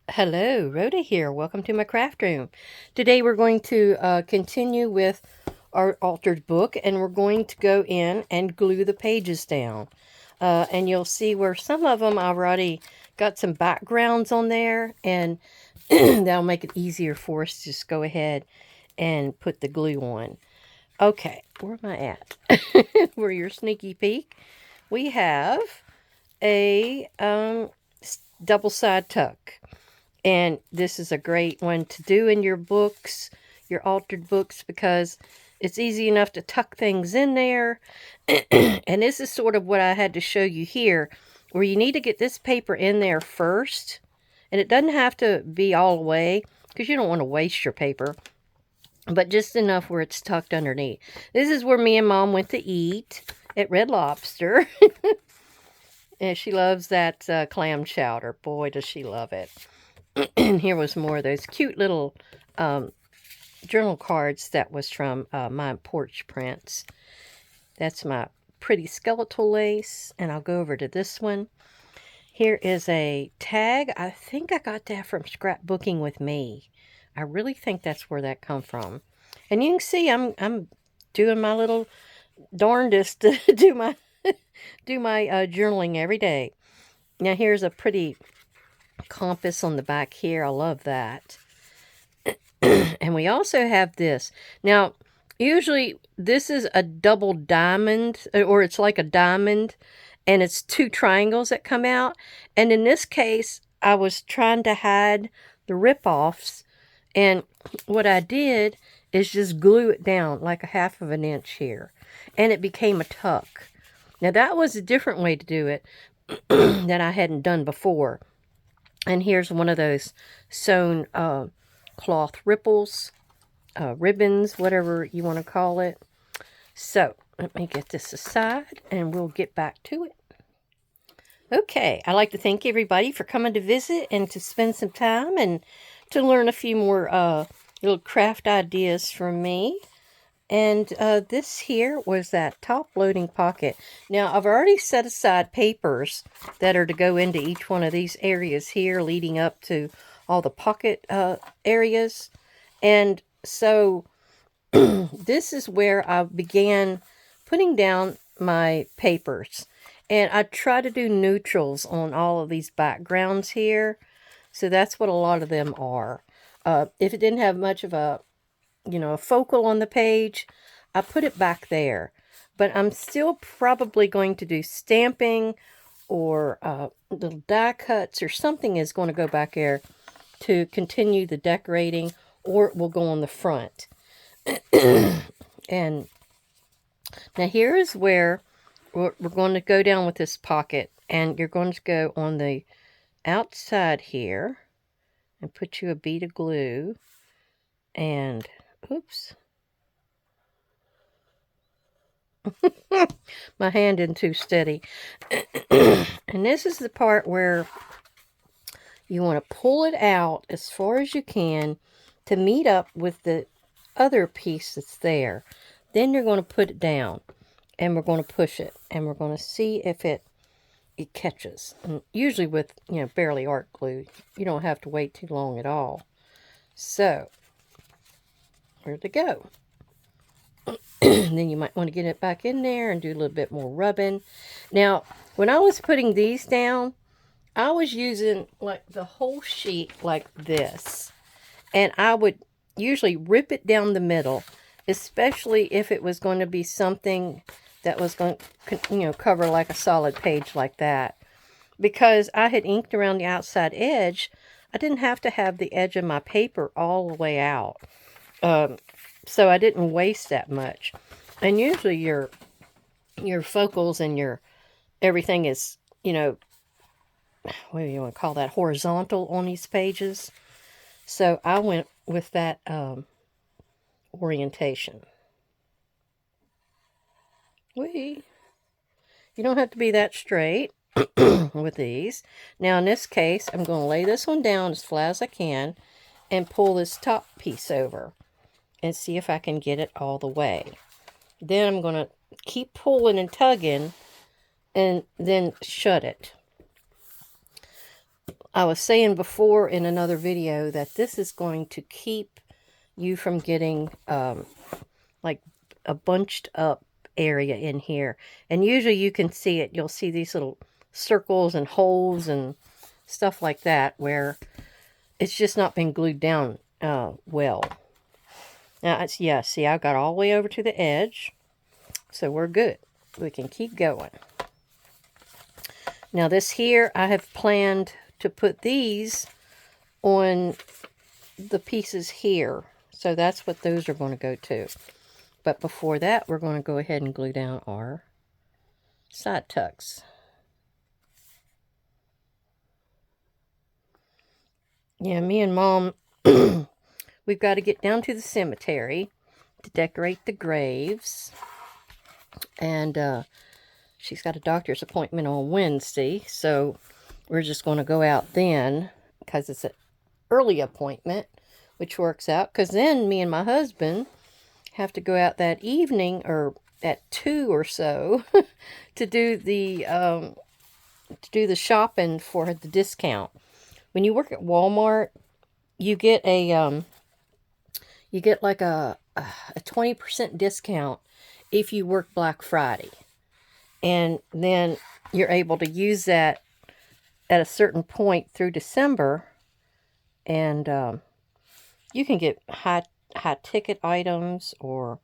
Hello, Rhoda here. Welcome to my craft room. Today we're going to continue with our altered book, and we're going to go in and glue the pages down. And you'll see where some of them I've already got some backgrounds on there, and that'll make it easier for us to just go ahead and put the glue on. Okay, where am I at? For your sneaky peek, we have a double side tuck. And this is a great one to do in your books, your altered books, because it's easy enough to tuck things in there. And this is sort of what I had to show you here, where you need to get this paper in there first. And it doesn't have to be all the way, because you don't want to waste your paper, but just enough where it's tucked underneath. This is where me and Mom went to eat at Red Lobster. And she loves that clam chowder. Boy, does she love it. And here was more of those cute little journal cards that was from my porch prints. That's my pretty skeletal lace. And I'll go over to this one. Here is a tag. I think I got that from Scrapbooking with Me. I really think that's where that come from. And you can see I'm doing my little darndest to do my journaling every day. Now here's a pretty compass on the back here. I love that. And we also have this. Now, usually this is a double diamond, or it's like a diamond, and it's two triangles that come out. And in this case, I was trying to hide the rip-offs, and what I did is just glue it down like a half of an inch here, and it became a tuck. Now, that was a different way to do it that I hadn't done before. And here's one of those sewn cloth ripples, ribbons, whatever you want to call it. So let me get this aside and we'll get back to it. Okay, I'd like to thank everybody for coming to visit and to spend some time and to learn a few more little craft ideas from me. And this here was that top loading pocket. Now, I've already set aside papers that are to go into each one of these areas here, leading up to all the pocket areas. And so this is where I began putting down my papers. And I try to do neutrals on all of these backgrounds here. So that's what a lot of them are. If it didn't have much of a focal on the page, I put it back there. But I'm still probably going to do stamping or little die cuts or something is going to go back there to continue the decorating, or it will go on the front. And now here is where we're going to go down with this pocket, and you're going to go on the outside here and put you a bead of glue, and oops, my hand isn't too steady. And this is the part where you want to pull it out as far as you can to meet up with the other piece that's there. Then you're going to put it down, and we're going to push it, and we're going to see if it catches. And usually with barely art glue, you don't have to wait too long at all. So where to go? Then you might want to get it back in there and do a little bit more rubbing. Now, when I was putting these down, I was using like the whole sheet like this. And I would usually rip it down the middle, especially if it was going to be something that was going to, cover like a solid page like that. Because I had inked around the outside edge, I didn't have to have the edge of my paper all the way out. So I didn't waste that much. And usually your focals and your everything is, what do you want to call that, horizontal on these pages. So I went with that orientation. You don't have to be that straight with these. Now in this case, I'm going to lay this one down as flat as I can and pull this top piece over and see if I can get it all the way. Then I'm going to keep pulling and tugging and then shut it. I was saying before in another video that this is going to keep you from getting like a bunched up area in here. And usually you can see it. You'll see these little circles and holes and stuff like that where it's just not been glued down well. Now, yeah, see, I got all the way over to the edge. So we're good. We can keep going. Now this here, I have planned to put these on the pieces here. So that's what those are going to go to. But before that, we're going to go ahead and glue down our side tucks. Yeah, me and Mom, we've got to get down to the cemetery to decorate the graves. And she's got a doctor's appointment on Wednesday, so we're just going to go out then because it's an early appointment, which works out because then me and my husband have to go out that evening or at 2 or so to do the shopping for the discount. When you work at Walmart, you get like a 20% discount if you work Black Friday. And then you're able to use that at a certain point through December. And you can get high ticket items or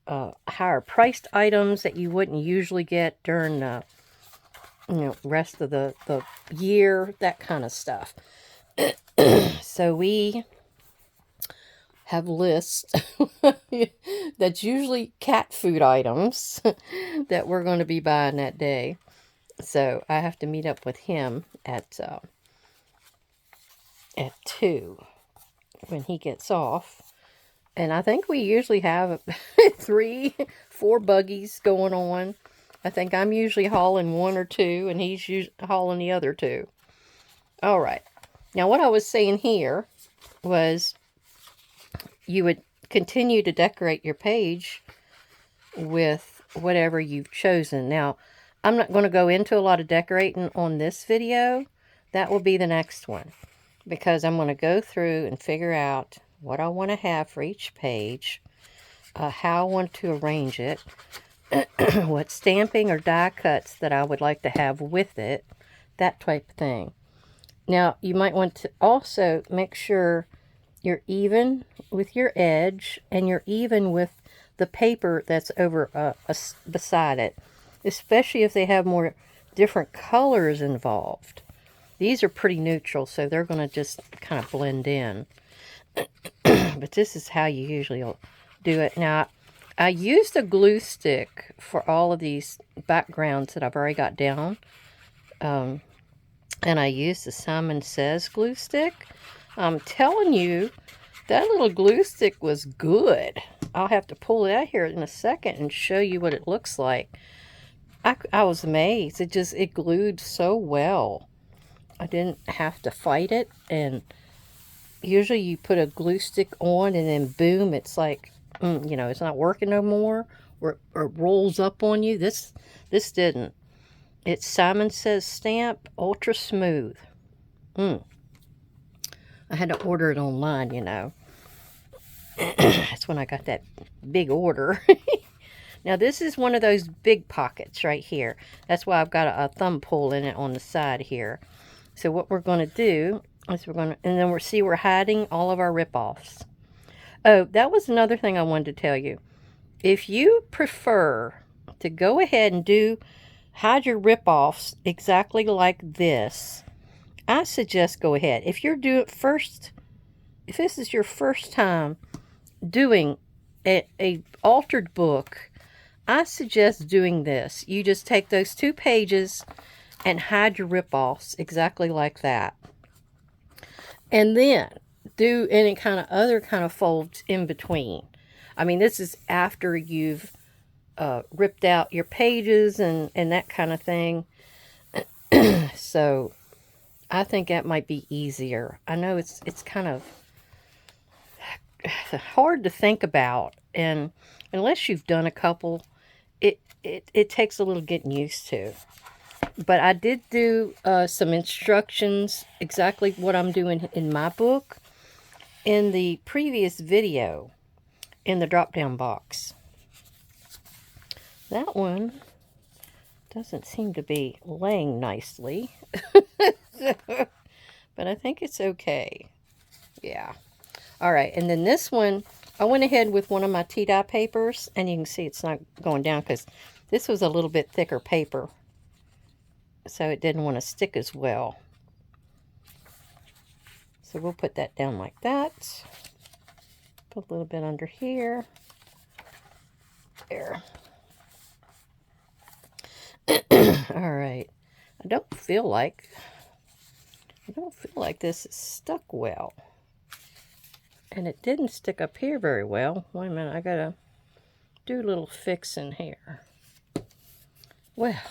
higher priced items that you wouldn't usually get during the rest of the year, that kind of stuff. So we have lists that's usually cat food items that we're going to be buying that day. So I have to meet up with him at 2 when he gets off. And I think we usually have 3, 4 buggies going on. I think I'm usually hauling 1 or 2, and he's hauling the other 2. All right. Now, what I was saying here was you would continue to decorate your page with whatever you've chosen. Now, I'm not going to go into a lot of decorating on this video. That will be the next one, because I'm going to go through and figure out what I want to have for each page, how I want to arrange it, what stamping or die cuts that I would like to have with it, that type of thing. Now, you might want to also make sure you're even with your edge and you're even with the paper that's over beside it, especially if they have more different colors involved. These are pretty neutral, so they're going to just kind of blend in. But this is how you usually do it. Now, I used a glue stick for all of these backgrounds that I've already got down. And I used the Simon Says glue stick. I'm telling you, that little glue stick was good. I'll have to pull it out here in a second and show you what it looks like. I was amazed. It glued so well. I didn't have to fight it. And usually you put a glue stick on and then boom, it's like, it's not working no more. Or it rolls up on you. This didn't. It's Simon Says stamp, ultra smooth. I had to order it online, That's when I got that big order. Now, this is one of those big pockets right here. That's why I've got a thumb pull in it on the side here. So what we're going to do is and then we're hiding all of our rip-offs. Oh, that was another thing I wanted to tell you. If you prefer to go ahead and hide your rip-offs exactly like this, I suggest go ahead. If this is your first time doing a altered book, I suggest doing this. You just take those 2 pages and hide your rip-offs exactly like that. And then do any other kind of folds in between. I mean, this is after you've ripped out your pages and that kind of thing. So I think that might be easier. I know it's kind of hard to think about, and unless you've done a couple, it takes a little getting used to. But I did do some instructions, exactly what I'm doing in my book, in the previous video in the drop-down box. That one doesn't seem to be laying nicely. But I think it's okay. Yeah. All right, and then this one, I went ahead with one of my tea-dye papers, and you can see it's not going down because this was a little bit thicker paper, so it didn't want to stick as well. So we'll put that down like that. Put a little bit under here. There. All right. I don't feel like this is stuck well. And it didn't stick up here very well. Wait a minute, I gotta do a little fixing here. Well,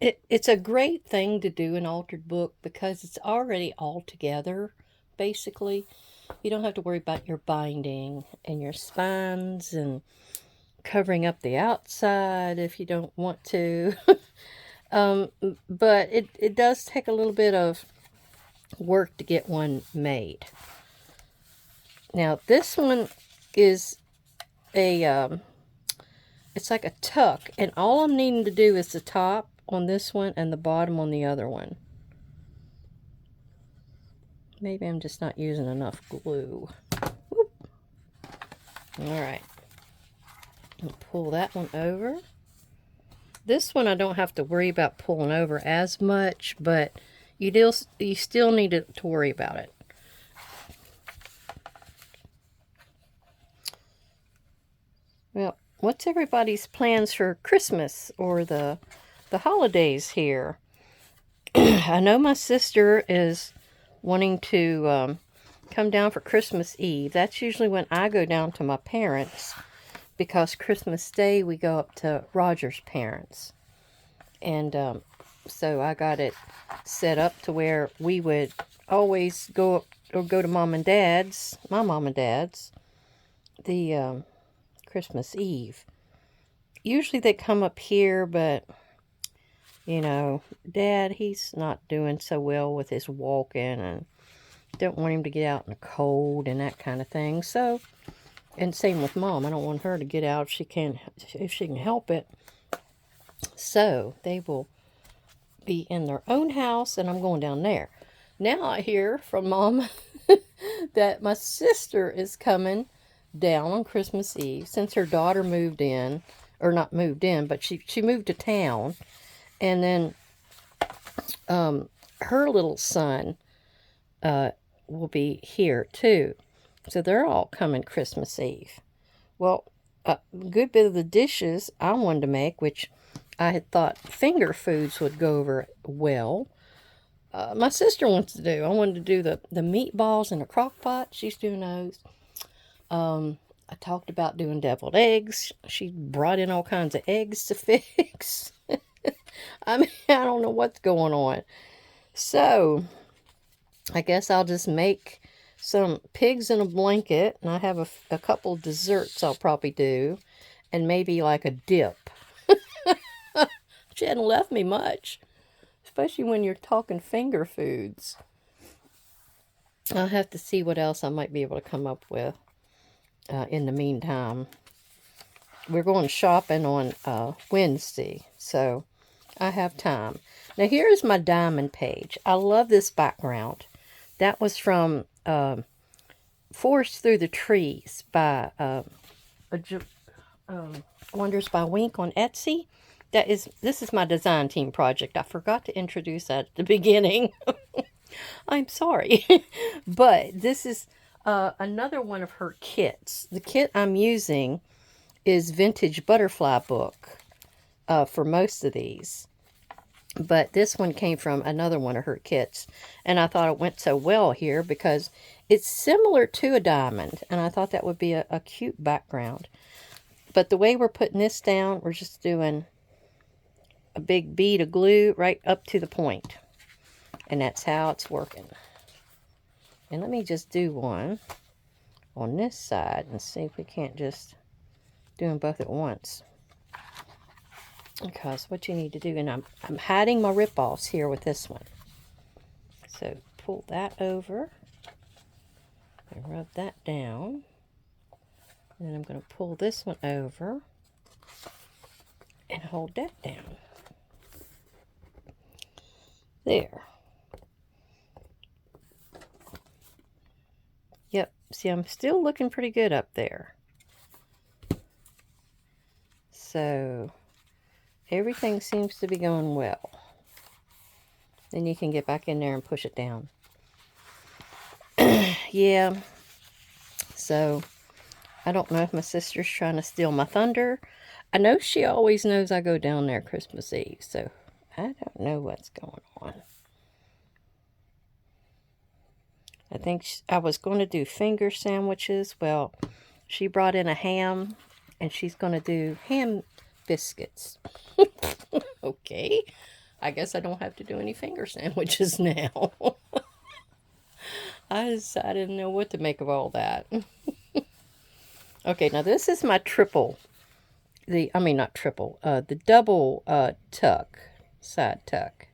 it's a great thing to do an altered book because it's already all together, basically. You don't have to worry about your binding and your spines and covering up the outside if you don't want to. But it does take a little bit of work to get one made. Now this one is a it's like a tuck, and all I'm needing to do is the top on this one and the bottom on the other one. Maybe I'm just not using enough glue. Whoop. All right, I'll pull that one over. This one I don't have to worry about pulling over as much, but you still need to worry about it. Well, what's everybody's plans for Christmas or the holidays here? I know my sister is wanting to come down for Christmas Eve. That's usually when I go down to my parents, because Christmas Day we go up to Roger's parents. And so I got it set up to where we would always go up or go to my mom and dad's, the Christmas Eve. Usually they come up here, but you know, Dad, he's not doing so well with his walking, and don't want him to get out in the cold and that kind of thing. So, and same with Mom. I don't want her to get out if she can help it. So they will be in their own house, and I'm going down there. Now I hear from Mom that my sister is coming down on Christmas Eve, since her daughter moved in, or not moved in, but she moved to town, and then her little son will be here too. So they're all coming Christmas Eve. Well, a good bit of the dishes I wanted to make, which I had thought finger foods would go over well, my sister wants to do. I wanted to do the meatballs in a crock pot. She's doing those. I talked about doing deviled eggs. She brought in all kinds of eggs to fix. I mean, I don't know what's going on. So, I guess I'll just make some pigs in a blanket. And I have a couple desserts I'll probably do. And maybe like a dip. She hadn't left me much. Especially when you're talking finger foods. I'll have to see what else I might be able to come up with in the meantime. We're going shopping on Wednesday, so I have time. Now here's my diamond page. I love this background. That was from Forest Through the Trees by Wonders by Wink on Etsy. This is my design team project. I forgot to introduce that at the beginning. I'm sorry. But this is another one of her kits. The kit I'm using is Vintage Butterfly Book for most of these. But this one came from another one of her kits. And I thought it went so well here because it's similar to a diamond. And I thought that would be a cute background. But the way we're putting this down, we're just doing a big bead of glue right up to the point. And that's how it's working. And let me just do one on this side and see if we can't just do them both at once. Because what you need to do, and I'm hiding my rip-offs here with this one. So pull that over and rub that down. And then I'm going to pull this one over and hold that down. There. Yep, see, I'm still looking pretty good up there. So everything seems to be going well. Then you can get back in there and push it down. Yeah. So I don't know if my sister's trying to steal my thunder. I know she always knows I go down there Christmas Eve, so I don't know what's going on. I think I was going to do finger sandwiches. Well, she brought in a ham, and she's going to do ham biscuits. Okay. I guess I don't have to do any finger sandwiches now. I didn't know what to make of all that. Okay, now this is my triple. Not triple. The double tuck. Side tuck.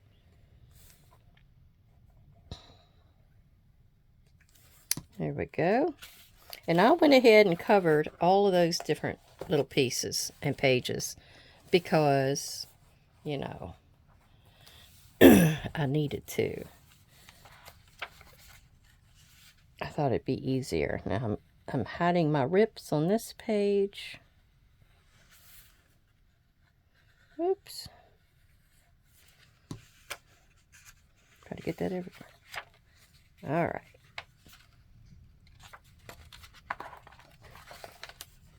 There we go. And I went ahead and covered all of those different little pieces and pages because, you know, I needed to. I thought it'd be easier. Now I'm hiding my rips on this page. Oops. Try to get that everywhere. All right.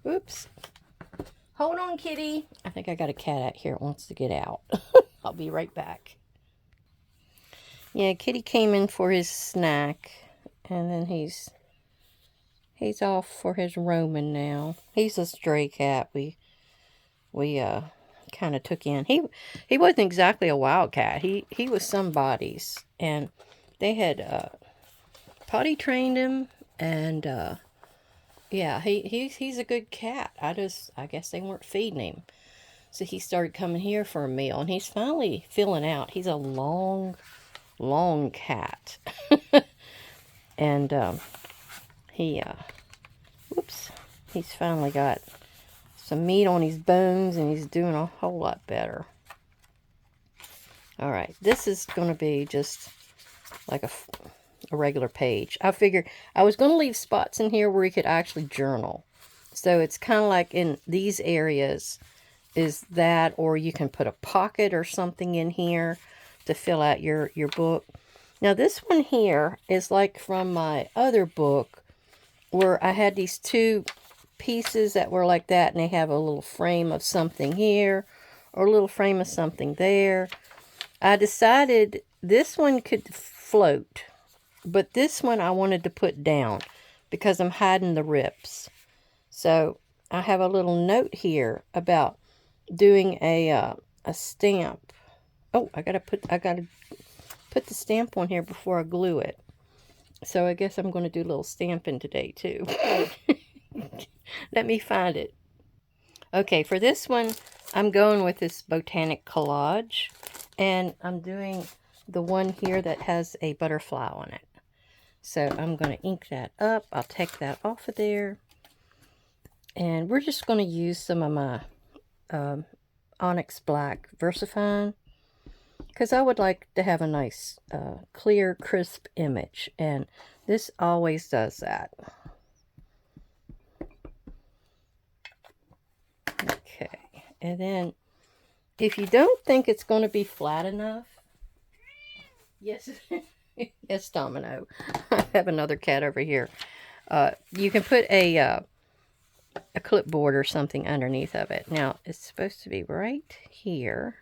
Oops. Hold on, kitty. I think I got a cat out here that wants to get out. I'll be right back. Yeah, kitty came in for his snack, and then he's off for his roaming now. He's a stray cat. We kind of took in. He wasn't exactly a wild cat. He was somebody's, and they had potty trained him, and yeah, he's a good cat. I guess they weren't feeding him. So he started coming here for a meal, and he's finally filling out. He's a long cat. And he's finally got some meat on his bones, and he's doing a whole lot better. All right, this is going to be just like a regular page. I figured I was going to leave spots in here where you could actually journal. So it's kind of like in these areas is that, or you can put a pocket or something in here to fill out your book. Now this one here is like from my other book where I had these two pieces that were like that, and they have a little frame of something here or a little frame of something there. I decided this one could float, but this one I wanted to put down because I'm hiding the rips. So I have a little note here about doing a stamp. Oh, I gotta put the stamp on here before I glue it. So I guess I'm going to do a little stamping today too. Let me find it. Okay, for this one, I'm going with this botanic collage, and I'm doing the one here that has a butterfly on it. So I'm going to ink that up. I'll take that off of there. And we're just going to use some of my Onyx Black VersaFine, because I would like to have a nice, clear, crisp image. And this always does that. Okay. And then, if you don't think it's going to be flat enough, yes, yes, Domino. I have another cat over here. You can put a clipboard or something underneath of it. Now, it's supposed to be right here.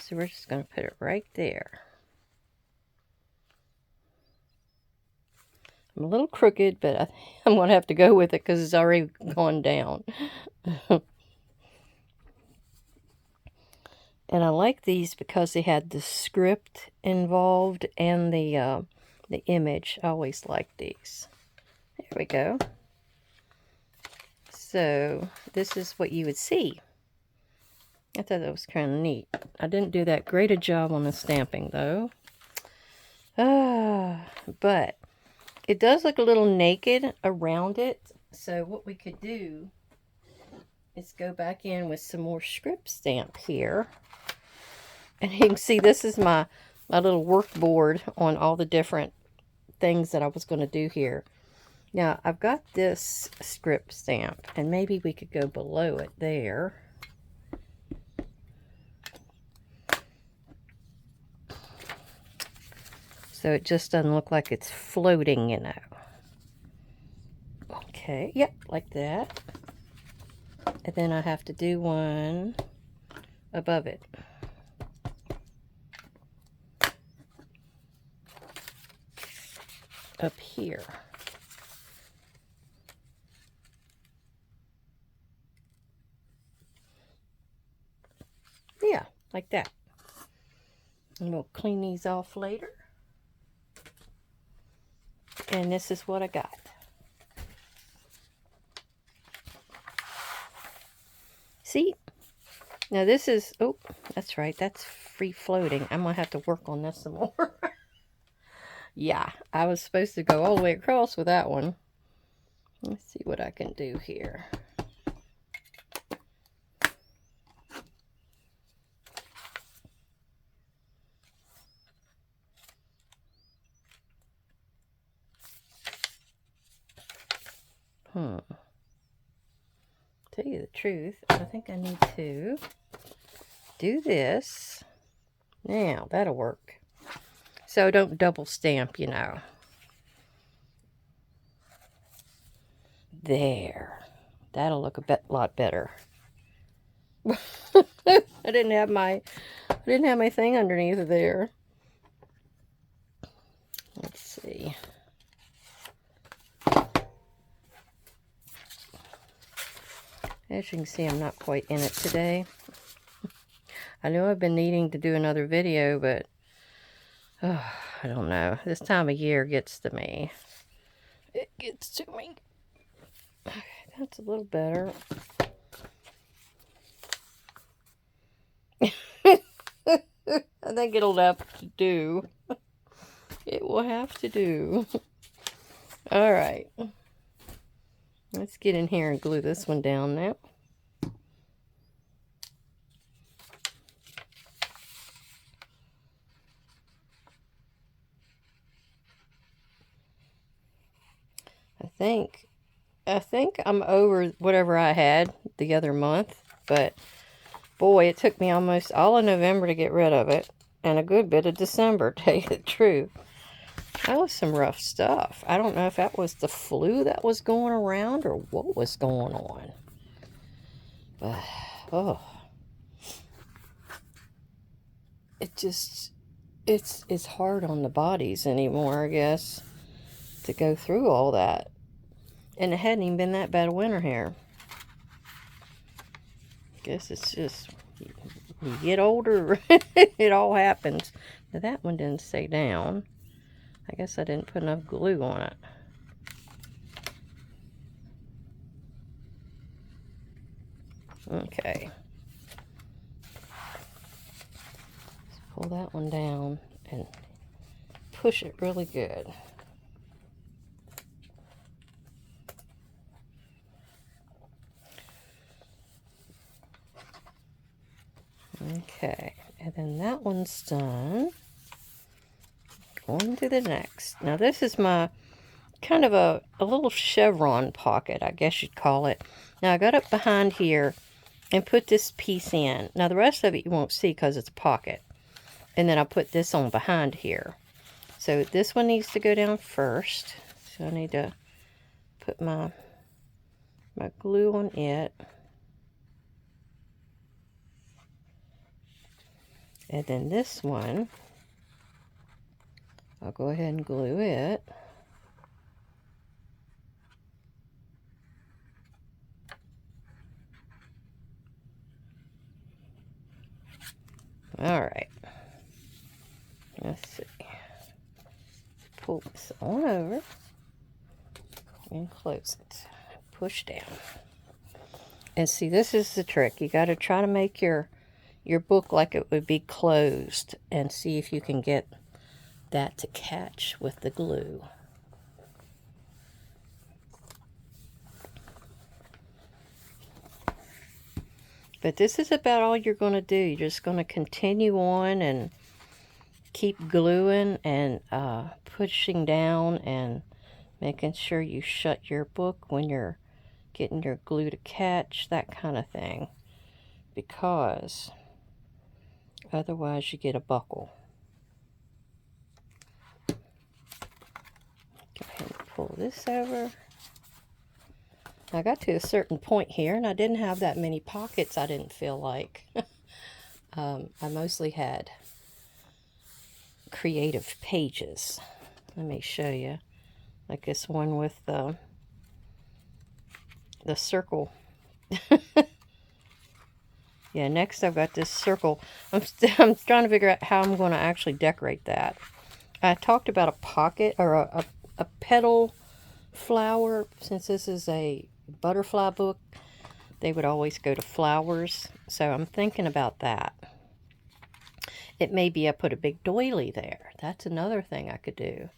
So we're just going to put it right there. I'm a little crooked, but I'm going to have to go with it because it's already gone down. And I like these because they had the script involved and the image. I always like these. There we go. So this is what you would see. I thought that was kind of neat. I didn't do that great a job on the stamping though. But it does look a little naked around it. So what we could do is go back in with some more script stamp here. And you can see this is my little work board on all the different things that I was going to do here. Now, I've got this script stamp, and maybe we could go below it there. So it just doesn't look like it's floating, you know. Okay, yep, like that. And then I have to do one above it. Up here. Yeah, like that. And we'll clean these off later. And this is what I got. See? Now this is, oh, that's right, that's free floating. I'm going to have to work on this some more. Yeah, I was supposed to go all the way across with that one. Let's see what I can do here. Tell you the truth, I think I need to do this. Now, that'll work. So don't double stamp, you know. There. That'll look a lot better. I didn't have my thing underneath there. Let's see. As you can see, I'm not quite in it today. I know I've been needing to do another video, but I don't know. This time of year gets to me. It gets to me. Okay, that's a little better. I think it'll have to do. It will have to do. All right. Let's get in here and glue this one down now. I think I'm over whatever I had the other month, but boy, it took me almost all of November to get rid of it, and a good bit of December, to tell you the truth. That was some rough stuff. I don't know if that was the flu that was going around or what was going on. But, oh. It just, it's hard on the bodies anymore, I guess, to go through all that. And it hadn't even been that bad a winter here. Guess it's just, you get older, it all happens. Now that one didn't stay down. I guess I didn't put enough glue on it. Okay. Let's pull that one down and push it really good. Okay, and then that one's done. Going to the next. Now this is my kind of a little chevron pocket, I guess you'd call it. Now I got up behind here and put this piece in. Now the rest of it you won't see because it's a pocket. And then I'll put this on behind here. So this one needs to go down first. So I need to put my glue on it. And then this one, I'll go ahead and glue it. All right. Let's see. Pull this on over. close it. Push down. And see, this is the trick. You got to try to make your book like it would be closed and see if you can get that to catch with the glue. But this is about all you're going to do. You're just going to continue on and keep gluing and pushing down and making sure you shut your book when you're getting your glue to catch, that kind of thing. Because otherwise you get a buckle. Go ahead and pull this over. I got to a certain point here and I didn't have that many pockets, I didn't feel like. I mostly had creative pages. Let me show you. Like this one with the circle. Yeah, next I've got this circle. I'm trying to figure out how I'm going to actually decorate that. I talked about a pocket or a petal flower. Since this is a butterfly book, they would always go to flowers. So I'm thinking about that. It may be I put a big doily there. That's another thing I could do.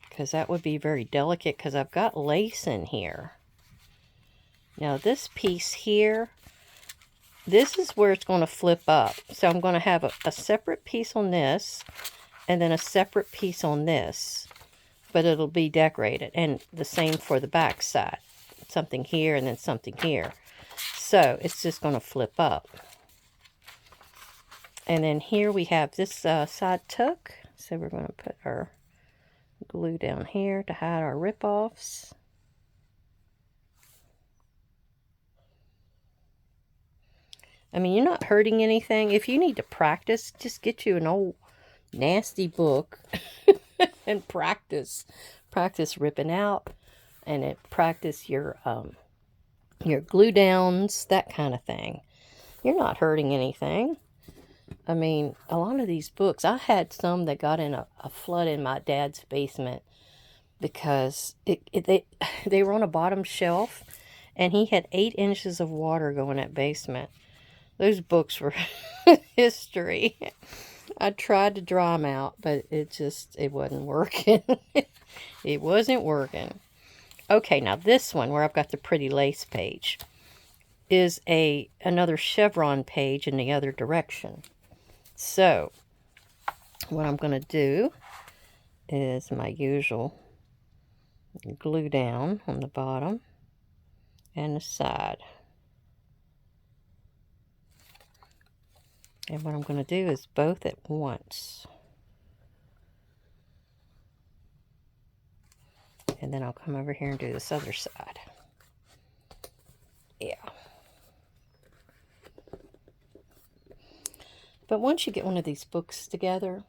Because that would be very delicate because I've got lace in here. Now this piece here, this is where it's going to flip up. So I'm going to have a separate piece on this and then a separate piece on this. But it'll be decorated. And the same for the back side. Something here and then something here. So it's just going to flip up. And then here we have this side tuck. So we're going to put our glue down here to hide our rip-offs. I mean, you're not hurting anything. If you need to practice, just get you an old nasty book and practice. Practice ripping out and practice your glue downs, that kind of thing. You're not hurting anything. I mean, a lot of these books, I had some that got in a flood in my dad's basement because they were on a bottom shelf and he had 8 inches of water going in that basement. Those books were history. I tried to dry them out, but it wasn't working. It wasn't working. Okay, now this one where I've got the pretty lace page is another chevron page in the other direction. So, what I'm going to do is my usual glue down on the bottom and the side. And what I'm going to do is both at once. And then I'll come over here and do this other side. Yeah. But once you get one of these books together,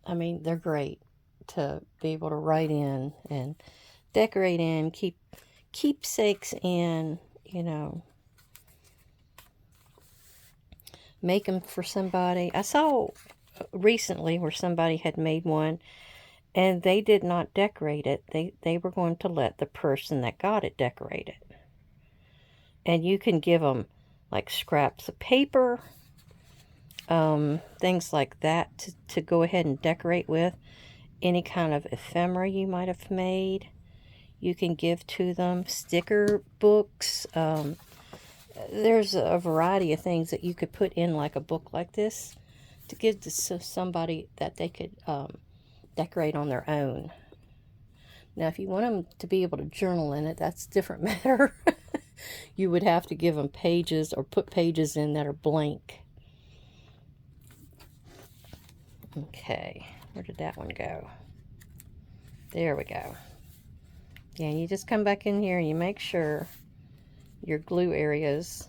I mean, they're great to be able to write in and decorate in, keep keepsakes in, you know. Make them for somebody. I saw recently where somebody had made one and they did not decorate it. They were going to let the person that got it decorate it. And you can give them like scraps of paper, things like that to go ahead and decorate with. Any kind of ephemera you might have made, you can give to them. Sticker books. There's a variety of things that you could put in like a book like this to give to somebody that they could decorate on their own. Now, if you want them to be able to journal in it, that's a different matter. You would have to give them pages or put pages in that are blank. Okay, where did that one go? There we go. Yeah, you just come back in here and you make sure your glue areas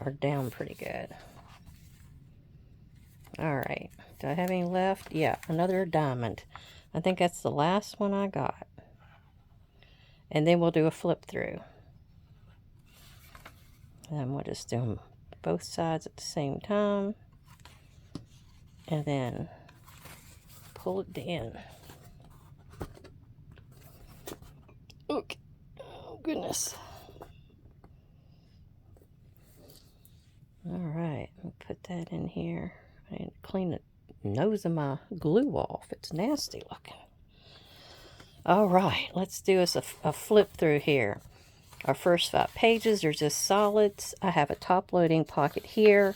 are down pretty good. Alright, do I have any left? Yeah, another diamond. I think that's the last one I got. And then we'll do a flip through. And we'll just do them both sides at the same time. And then pull it in. goodness. All right, I'll put that in here. I need to clean the nose of my glue off. It's nasty looking. All right, let's do us a flip through here. Our first 5 pages are just solids. I have a top loading pocket here.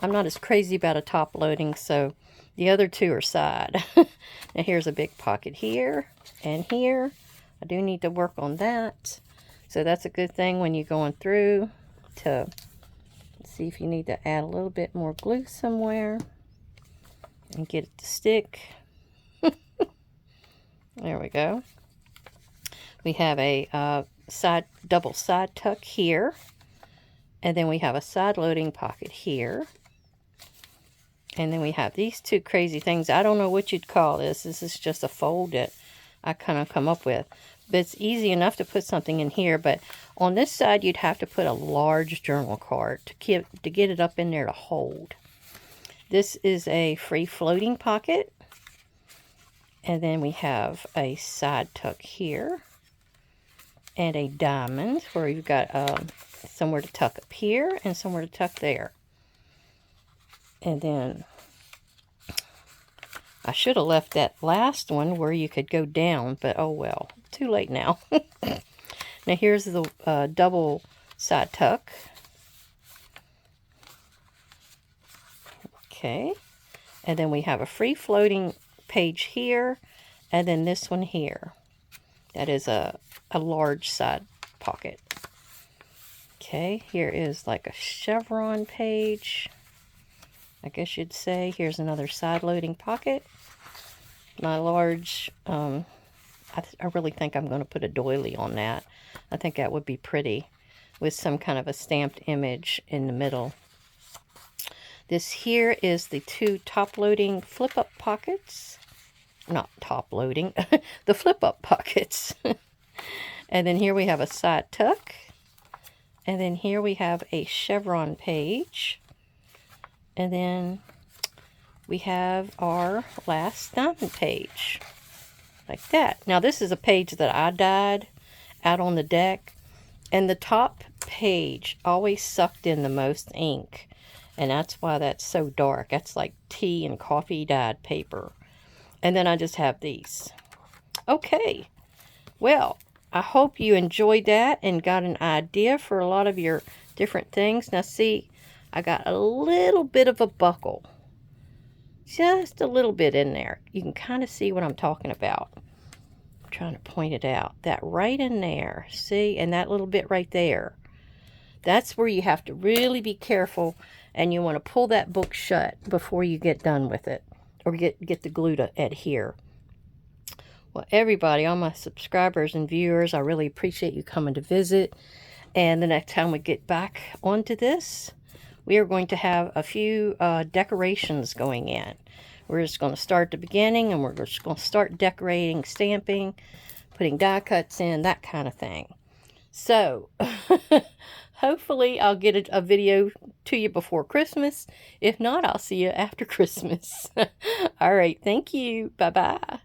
I'm not as crazy about a top loading, so the other 2 are side. Now here's a big pocket here and here. I do need to work on that. So that's a good thing when you're going through to see if you need to add a little bit more glue somewhere and get it to stick. There we go. We have a double side tuck here, and then we have a side loading pocket here, and then we have these 2 crazy things. I don't know what you'd call this. This is just a fold that I kind of come up with, but it's easy enough to put something in here. But on this side you'd have to put a large journal card to get it up in there to hold. This is a free floating pocket, and then we have a side tuck here and a diamond where you've got somewhere to tuck up here and somewhere to tuck there. And then I should have left that last one where you could go down, but oh well, too late now. Now here's the double side tuck. Okay, and then we have a free floating page here, and then this one here. That is a large side pocket. Okay, here is like a chevron page, I guess you'd say. Here's another side loading pocket. My large, I really think I'm going to put a doily on that. I think that would be pretty with some kind of a stamped image in the middle. This here is the 2 top loading flip up pockets. Not top loading, the flip up pockets. And then here we have a side tuck. And then here we have a chevron page. And then we have our last diamond page. Like that. Now this is a page that I dyed out on the deck. And the top page always sucked in the most ink. And that's why that's so dark. That's like tea and coffee dyed paper. And then I just have these. Okay. Well, I hope you enjoyed that and got an idea for a lot of your different things. Now see, I got a little bit of a buckle. Just a little bit in there. You can kind of see what I'm talking about. I'm trying to point it out. That right in there. See? And that little bit right there. That's where you have to really be careful, and you want to pull that book shut before you get done with it, or get the glue to adhere. Well, everybody, all my subscribers and viewers, I really appreciate you coming to visit. And the next time we get back onto this, we are going to have a few decorations going in. We're just going to start at the beginning, and we're just going to start decorating, stamping, putting die cuts in, that kind of thing. So, hopefully I'll get a video to you before Christmas. If not, I'll see you after Christmas. All right, thank you. Bye-bye.